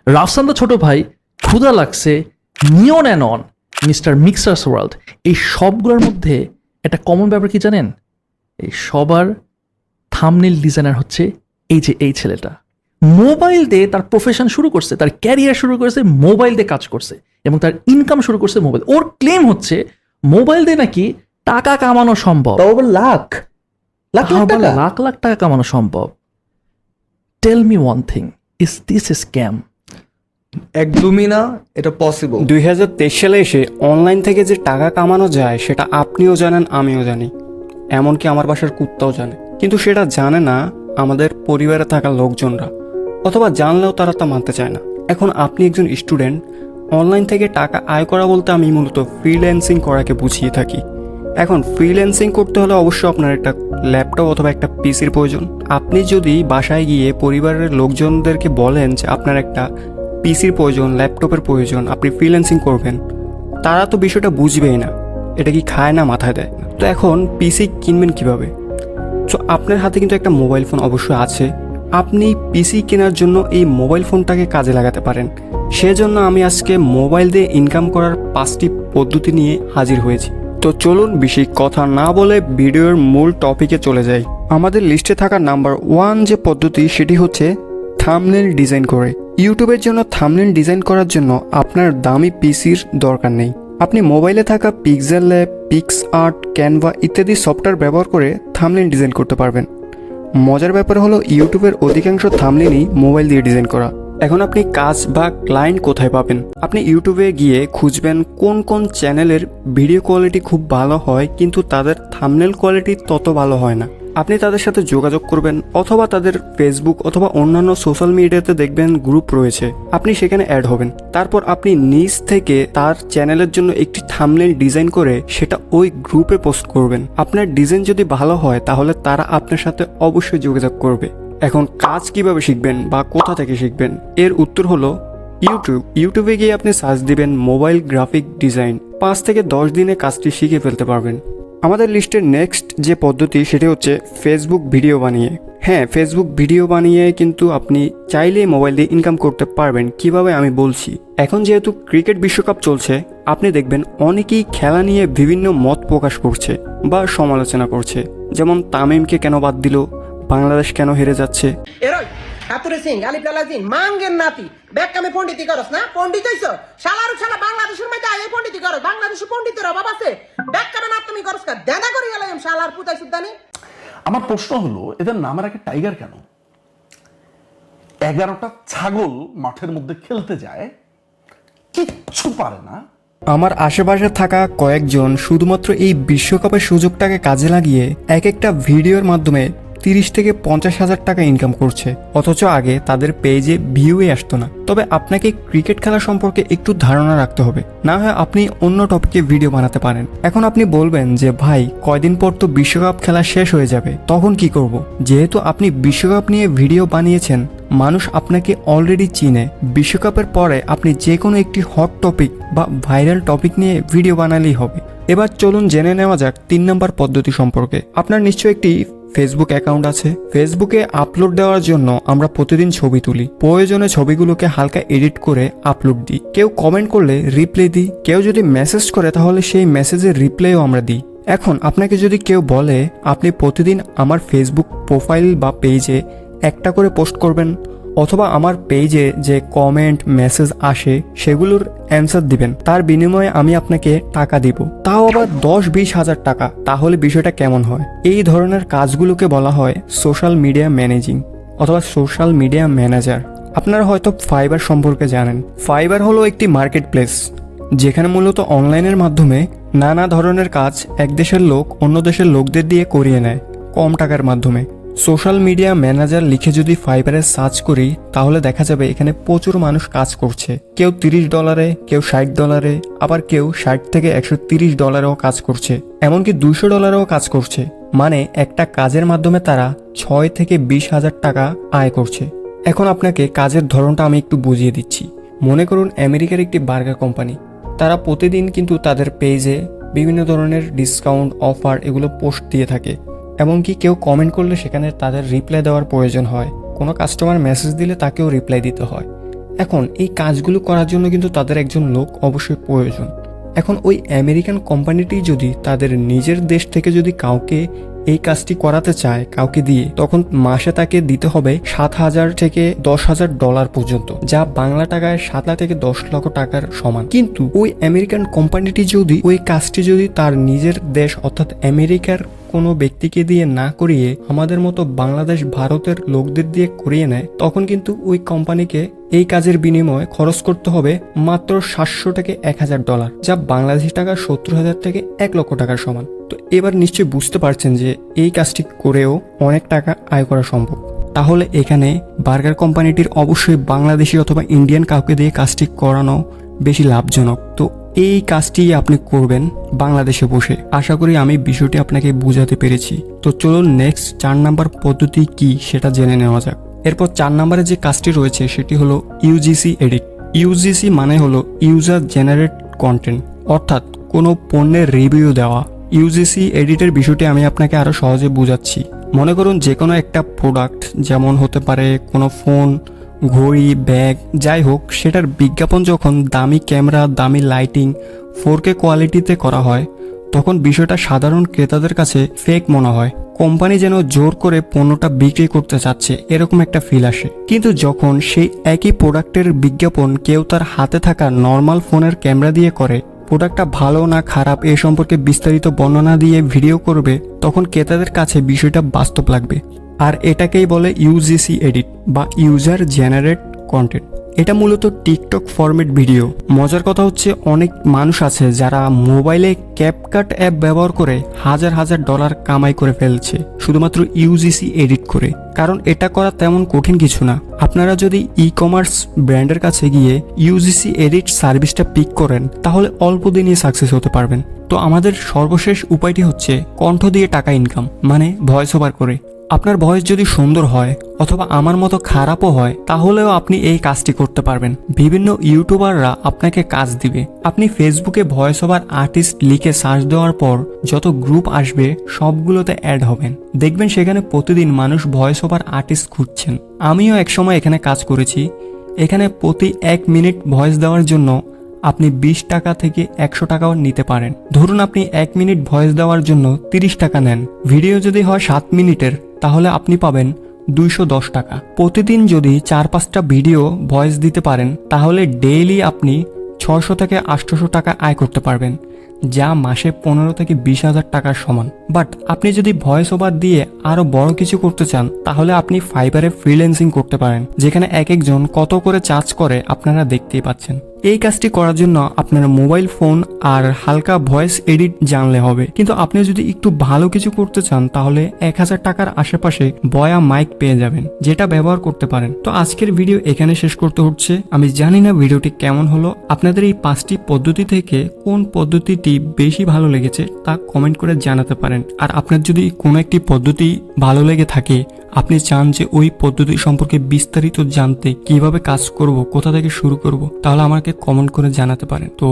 রাফসান দা ছোট ভাই, ক্ষুধা লাগছে, নিয়ন অ্যান্ড অন, মিস্টার মিক্সার্স ওয়ার্ল্ড, এই সবগুলোর মধ্যে একটা কমন ব্যাপার কি জানেন? এই সবার থাম্বনেল ডিজাইনার হচ্ছে এই ছেলেটা। মোবাইল দিয়ে তার প্রফেশন শুরু করছে, তার ক্যারিয়ার শুরু করেছে, মোবাইল দিয়ে কাজ করছে এবং তার ইনকাম শুরু করছে মোবাইল। ওর ক্লেম হচ্ছে মোবাইল দিয়ে নাকি টাকা কামানো সম্ভব, তাও আবার লাখ লাখ লাখ টাকা। লাখ লাখ টাকা কামানো সম্ভব। Tell me one thing, is this a scam? একদমই না, এটা পসিবল। 2023 সালে এসে অনলাইন থেকে যে টাকা কামানো যায় সেটা আপনিও জানেন, আমিও জানি, এমনকি আমার বাসার কুত্তাও জানে, কিন্তু সেটা জানে না আমাদের পরিবারে থাকা লোকজনরা, অথবা জানলেও তারা তা মানতে চায় না। এখন আপনি একজন স্টুডেন্ট, অনলাইন থেকে টাকা আয় করা বলতে আমি মূলত ফ্রিল্যান্সিং করাকে বুঝিয়ে থাকি। এখন ফ্রিল্যান্সিং করতে হলে অবশ্যই আপনার একটা ল্যাপটপ অথবা একটা পিসির প্রয়োজন। আপনি যদি বাসায় গিয়ে পরিবারের লোকজনদেরকে বলেন যে আপনার একটা পিসির প্রয়োজন, ল্যাপটপের প্রয়োজন, আপনি ফ্রিল্যান্সিং করবেন, তারা তো বিষয়টা বুঝবেই না, এটা কি খায় না মাথায় দেয় না। তো এখন পিসি কিনবেন কিভাবে? তো আপনার হাতে কিন্তু একটা মোবাইল ফোন অবশ্যই আছে, আপনি পিসি কেনার জন্য এই মোবাইল ফোনটাকে কাজে লাগাতে পারেন। সেজন্য আমি আজকে মোবাইল দিয়ে ইনকাম করার 5টি পদ্ধতি নিয়ে হাজির হয়েছি। তো চলুন বেশি কথা না বলে ভিডিওর মূল টপিকে চলে যাই। আমাদের লিস্টে থাকা নাম্বার 1 যে পদ্ধতি সেটি হচ্ছে থাম্বনেল ডিজাইন করে। ইউটিউবের জন্য থাম্বনেল ডিজাইন করার জন্য আপনার দামি পিসির দরকার নেই। আপনি মোবাইলে থাকা pixel lab, pix art, Canva ইত্যাদি সফটওয়্যার ব্যবহার করে থাম্বনেল ডিজাইন করতে পারবেন। মজার ব্যাপার হলো ইউটিউবের অধিকাংশ থাম্বনেলই মোবাইল দিয়ে ডিজাইন করা। এখন আপনি কাজ বা ক্লায়েন্ট কোথায় পাবেন? আপনি ইউটিউবে গিয়ে খুঁজবেন কোন কোন চ্যানেলের ভিডিও কোয়ালিটি খুব ভালো হয় কিন্তু তাদের থাম্বনেল কোয়ালিটি তত ভালো হয় না। আপনি তাদের সাথে যোগাযোগ করবেন, অথবা তাদের ফেসবুক অথবা অন্যান্য সোশ্যাল মিডিয়াতে দেখবেন গ্রুপ রয়েছে, আপনি সেখানে অ্যাড হবেন। তারপর আপনি নিজ থেকে তার চ্যানেলের জন্য একটি থাম্বনেল ডিজাইন করে সেটা ওই গ্রুপে পোস্ট করবেন। আপনার ডিজাইন যদি ভালো হয় তাহলে তারা আপনার সাথে অবশ্যই যোগাযোগ করবে। এখন কাজ কিভাবে শিখবেন বা কোথা থেকে শিখবেন? এর উত্তর হলো ইউটিউবে গিয়ে আপনি সার্চ দিবেন মোবাইল গ্রাফিক ডিজাইন, 5 থেকে 10 দিনে কাজটি শিখে ফেলতে পারবেন। আমাদের লিস্টের নেক্সট যে পদ্ধতি সেটি হচ্ছে ফেসবুক ভিডিও বানিয়ে। হ্যাঁ, ফেসবুক ভিডিও বানিয়ে কিন্তু আপনি চাইলেই মোবাইল দিয়ে ইনকাম করতে পারবেন। কিভাবে আমি বলছি। এখন যেহেতু ক্রিকেট বিশ্বকাপ চলছে, আপনি দেখবেন অনেকেই খেলা নিয়ে বিভিন্ন মত প্রকাশ করছে বা সমালোচনা করছে, যেমন তামিমকে কেন বাদ দিল, বাংলাদেশ কেন হেরে যাচ্ছে। এরই কাতুরে সিং আলি পেলাজিন মাঙ্গের নাতি বেকামে পণ্ডিতি করস না, পণ্ডিত হইছ শালারু শালা বাংলাদেশের মধ্যে এই পণ্ডিতি করস, বাংলাদেশে পণ্ডিতের অভাব আছে, বেকামে না তুমি করস কা দেনা করি গেলাম শালার পুতাই সুদানি। আমার প্রশ্ন হলো, এদের নামের আগে টাইগার কেন? 11টা ছাগল মাঠের মধ্যে খেলতে যায়, কিচ্ছু পারে না। আমার আশেপাশে থাকা কয়েকজন শুধুমাত্র এই বিশ্বকাপের সুযোগটাকে কাজে লাগিয়ে এক একটা ভিডিওর মাধ্যমে 30 থেকে 50 হাজার টাকা ইনকাম করছে, অথচ আগে তাদের পেজে ভিউই আসতো না। তবে আপনাকে ক্রিকেট খেলা সম্পর্কে একটু ধারণা রাখতে হবে, না হয় আপনি অন্য টপিকে ভিডিও বানাতে পারেন। এখন আপনি বলবেন যে ভাই কয়দিন পর তো বিশ্বকাপ খেলা শেষ হয়ে যাবে, তখন কি করব? যেহেতু আপনি বিশ্বকাপ নিয়ে ভিডিও বানিয়েছেন, মানুষ আপনাকে অলরেডি চিনে। বিশ্বকাপের পরে আপনি যে কোনো একটি হট টপিক বা ভাইরাল টপিক নিয়ে ভিডিও বানালেই হবে। এবার চলুন জেনে নেওয়া যাক 3 নম্বর পদ্ধতি সম্পর্কে। আপনার নিশ্চয়ই একটি ফেসবুক অ্যাকাউন্ট আছে। ফেসবুকে আপলোড দেওয়ার জন্য আমরা প্রতিদিন ছবি তুলি, প্রয়োজনে ছবিগুলোকে হালকা এডিট করে আপলোড দিই। কেউ কমেন্ট করলে রিপ্লাই দিই, কেউ যদি মেসেজ করে তাহলে সেই মেসেজের রিপ্লাইও আমরা দিই। এখন আপনাকে যদি কেউ বলে আপনি প্রতিদিন আমার ফেসবুক প্রোফাইল বা পেজে একটা করে পোস্ট করবেন, অথবা আমার পেজে যে কমেন্ট মেসেজ আসে সেগুলোর অ্যান্সার দিবেন, তার বিনিময়ে আমি আপনাকে টাকা দিব, তাও আবার 10-20 হাজার টাকা, তাহলে বিষয়টা কেমন হয়? এই ধরনের কাজগুলোকে বলা হয় সোশ্যাল মিডিয়া ম্যানেজিং অথবা সোশ্যাল মিডিয়া ম্যানেজার। আপনারা হয়তো ফাইবার সম্পর্কে জানেন। ফাইবার হলো একটি মার্কেট প্লেস যেখানে মূলত অনলাইনের মাধ্যমে নানা ধরনের কাজ এক দেশের লোক অন্য দেশের লোকদের দিয়ে করিয়ে নেয় কম টাকার মাধ্যমে। সোশ্যাল মিডিয়া ম্যানেজার লিখে যদি ফাইবারে সার্চ করি তাহলে দেখা যাবে এখানে প্রচুর মানুষ কাজ করছে। কেউ $30, কেউ $60, আবার কেউ $60 থেকে $130 কাজ করছে, এমনকি $200 কাজ করছে। মানে একটা কাজের মাধ্যমে তারা 6 থেকে 20 হাজার টাকা আয় করছে। এখন আপনাকে কাজের ধরনটা আমি একটু বুঝিয়ে দিচ্ছি। মনে করুন আমেরিকার একটি বার্গার কোম্পানি, তারা প্রতিদিন কিন্তু তাদের পেজে বিভিন্ন ধরনের ডিসকাউন্ট অফার এগুলো পোস্ট দিয়ে থাকে। এমনকি কেউ কমেন্ট করলে সেখানে তাদের রিপ্লাই দেওয়ার প্রয়োজন হয়, কোনো কাস্টমার মেসেজ দিলে তাকেও রিপ্লাই দিতে হয়। এখন এই কাজগুলো করার জন্য কিন্তু তাদের একজন লোক অবশ্যই প্রয়োজন। এখন ওই আমেরিকান কোম্পানিটি যদি তাদের নিজের দেশ থেকে যদি কাউকে এই কাজটি করাতে চায় কাউকে দিয়ে, তখন মাসে তাকে দিতে হবে $7,000 থেকে $10,000 পর্যন্ত, যা বাংলা টাকায় 7 লাখ থেকে 10 লক্ষ টাকার সমান। কিন্তু ওই আমেরিকান কোম্পানিটি যদি ওই কাজটি যদি তার নিজের দেশ অর্থাৎ আমেরিকার কোনো ব্যক্তিকে দিয়ে না করিয়ে আমাদের মতো বাংলাদেশ ভারতের লোকদের দিয়ে করিয়ে নেয়, তখন কিন্তু ওই কোম্পানিকে এই কাজের বিনিময়ে খরচ করতে হবে মাত্র $700 থেকে $1,000, যা বাংলাদেশি টাকা 70,000 থেকে 1 লক্ষ টাকার সমান। তো এবার নিশ্চয়ই বুঝতে পারছেন যে এই কাজটি করেও অনেক টাকা আয় করা সম্ভব। তাহলে এখানে বার্গার কোম্পানিটির অবশ্যই বাংলাদেশি অথবা ইন্ডিয়ান কাউকে দিয়ে কাজটি করানো বেশি লাভজনক। তো এই কাজটি আপনি করবেন বাংলাদেশে বসে। আশা করি আমি বিষয়টি আপনাকে বোঝাতে পেরেছি। তো চলুন নেক্সট 4 নাম্বার পদ্ধতি কি সেটা জেনে নেওয়া যাক। এরপর 4 নম্বরে যে কাজটি রয়েছে সেটি হলো ইউজিসি এডিট। ইউজিসি মানে হলো ইউজার জেনারেট কন্টেন্ট, অর্থাৎ কোনো পণ্যের রিভিউ দেওয়া। ইউজিসি এডিটের বিষয়টি আমি আপনাকে আরো সহজে বোঝাচ্ছি। মনে করুন যে কোনো একটা প্রোডাক্ট, যেমন হতে পারে কোনো ফোন, ঘড়ি, ব্যাগ, যাই হোক, সেটার বিজ্ঞাপন যখন দামি ক্যামেরা, দামি লাইটিং, 4K কোয়ালিটিতে করা হয়, তখন বিষয়টা সাধারণ ক্রেতাদের কাছে ফেক মনে হয়। কোম্পানি যেন জোর করে পণ্যটা বিক্রি করতে চাচ্ছে এরকম একটা ফিল আসে। কিন্তু যখন সেই একই প্রোডাক্টের বিজ্ঞাপন কেউ তার হাতে থাকা নর্মাল ফোনের ক্যামেরা দিয়ে করে, প্রোডাক্টটা ভালো না খারাপ এ সম্পর্কে বিস্তারিত বর্ণনা দিয়ে ভিডিও করবে, তখন ক্রেতাদের কাছে বিষয়টা বাস্তব লাগবে। আর এটাকেই বলে ইউজিসি এডিট বা ইউজার জেনারেট কন্টেন্ট। এটা মূলত টিকটক ফরম্যাট ভিডিও। মজার কথা হচ্ছে অনেক মানুষ আছে যারা মোবাইলে ক্যাপকাট অ্যাপ ব্যবহার করে $1,000 কামাই করে ফেলছে শুধুমাত্র ইউজিসি এডিট করে। কারণ এটা করা তেমন কঠিন কিছু না। আপনারা যদি ই কমার্স ব্র্যান্ডের কাছে গিয়ে ইউজিসি এডিট সার্ভিসটা পিক করেন, তাহলে অল্প দিনই সাকসেস হতে পারবেন। তো আমাদের সর্বশেষ উপায়টি হচ্ছে কণ্ঠ দিয়ে টাকা ইনকাম, মানে ভয়েস ওভার করে। আপনার ভয়েস যদি সুন্দর হয় অথবা আমার মতো খারাপও হয়, তাহলেও আপনি এই কাজটি করতে পারবেন। বিভিন্ন ইউটিউবাররা আপনাকে কাজ দিবে। আপনি ফেসবুকে ভয়েস ওভার আর্টিস্ট লিখে সার্চ দেওয়ার পর যত গ্রুপ আসবে সবগুলোতে অ্যাড হবেন। দেখবেন সেখানে প্রতিদিন মানুষ ভয়েস ওভার আর্টিস্ট খুঁজছেন। আমিও একসময় এখানে কাজ করেছি। এখানে প্রতি 1 মিনিট ভয়েস দেওয়ার জন্য আপনি 20 টাকা থেকে 100 টাকাও নিতে পারেন। ধরুন আপনি 1 মিনিট ভয়েস দেওয়ার জন্য 30 টাকা নেন। ভিডিও যদি হয় 7 মিনিটের, তাহলে আপনি পাবেন 210 টাকা। প্রতিদিন যদি 4-5টা ভিডিও ভয়েস দিতে পারেন, তাহলে ডেইলি আপনি 600 থেকে 800 টাকা আয় করতে পারবেন, যা মাসে 15 থেকে 20,000 টাকার সমান। বাট আপনি যদি ভয়েস ওভার দিয়ে আরো বড় কিছু করতে চান, তাহলে আপনি ফাইবারে ফ্রিল্যান্সিং করতে পারেন, যেখানে এক একজন কত করে চার্জ করে আপনারা দেখতেই পাচ্ছেন। এই কাজটি করার জন্য আপনার মোবাইল ফোন আর হালকা ভয়েস এডিট জানলে হবে। কিন্তু আপনি যদি একটু ভালো কিছু করতে চান, তাহলে 1,000 টাকার আশেপাশে বয়া মাইক পেয়ে যাবেন, যেটা ব্যবহার করতে পারেন। তো আজকের ভিডিও এখানে শেষ করতে হচ্ছে। আমি জানি না ভিডিওটি কেমন হলো। আপনাদের এই 5টি পদ্ধতি থেকে কোন পদ্ধতিটি বেশি ভালো লেগেছে তা কমেন্ট করে জানাতে পারেন। আর আপনার যদি কোনো একটি পদ্ধতি ভালো লেগে থাকে, আপনি চান যে ওই পদ্ধতি সম্পর্কে বিস্তারিত জানতে, কিভাবে কাজ করব, কোথা থেকে শুরু করব, তাহলে আমাকে কমেন্ট করে জানাতে পারেন। তো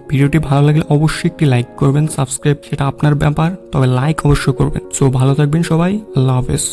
ভিডিওটি ভালো লাগলে অবশ্যই একটি লাইক করবেন, সাবস্ক্রাইব সেটা আপনার ব্যাপার, তবে লাইক অবশ্যই করবেন। সো ভালো থাকবেন সবাই, আল্লাহ হাফেজ।